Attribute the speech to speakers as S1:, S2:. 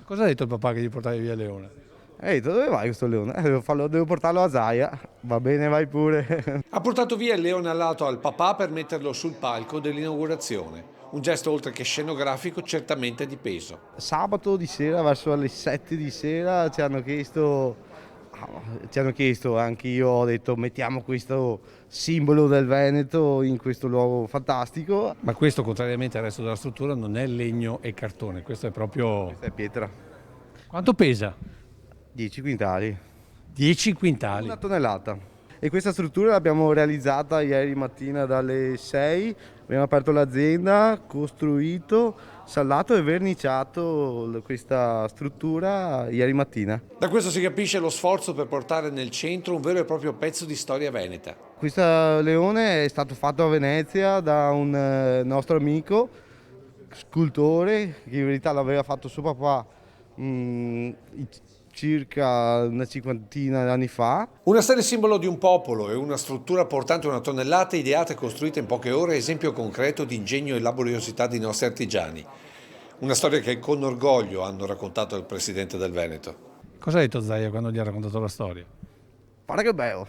S1: Cosa ha detto il papà che gli portavi via il leone?
S2: E detto, dove vai questo leone? Devo portarlo a Zaia. Va bene, vai pure.
S3: Ha portato via il leone alato al papà per metterlo sul palco dell'inaugurazione. Un gesto oltre che scenografico certamente di peso.
S2: Sabato di sera, verso le 7 di sera, ci hanno chiesto, anche io ho detto mettiamo questo simbolo del Veneto in questo luogo fantastico.
S1: Ma questo, contrariamente al resto della struttura, non è legno e cartone, questo è proprio...
S2: Questa è pietra,
S1: Quanto pesa?
S2: 10 quintali,
S1: 10 quintali.
S2: una tonnellata. E questa struttura l'abbiamo realizzata ieri mattina dalle 6, abbiamo aperto l'azienda, costruito, sallato e verniciato questa struttura ieri mattina.
S3: Da questo si capisce lo sforzo per portare nel centro un vero e proprio pezzo di storia veneta.
S2: Questo leone è stato fatto a Venezia da un nostro amico, scultore, che in verità l'aveva fatto suo papà circa una cinquantina di anni fa.
S3: Una storia simbolo di un popolo e una struttura portante una tonnellata ideata e costruita in poche ore, esempio concreto di ingegno e laboriosità dei nostri artigiani. Una storia che con orgoglio hanno raccontato al presidente del Veneto.
S1: Cosa ha detto Zaia quando gli ha raccontato la storia?
S2: Guarda che bello!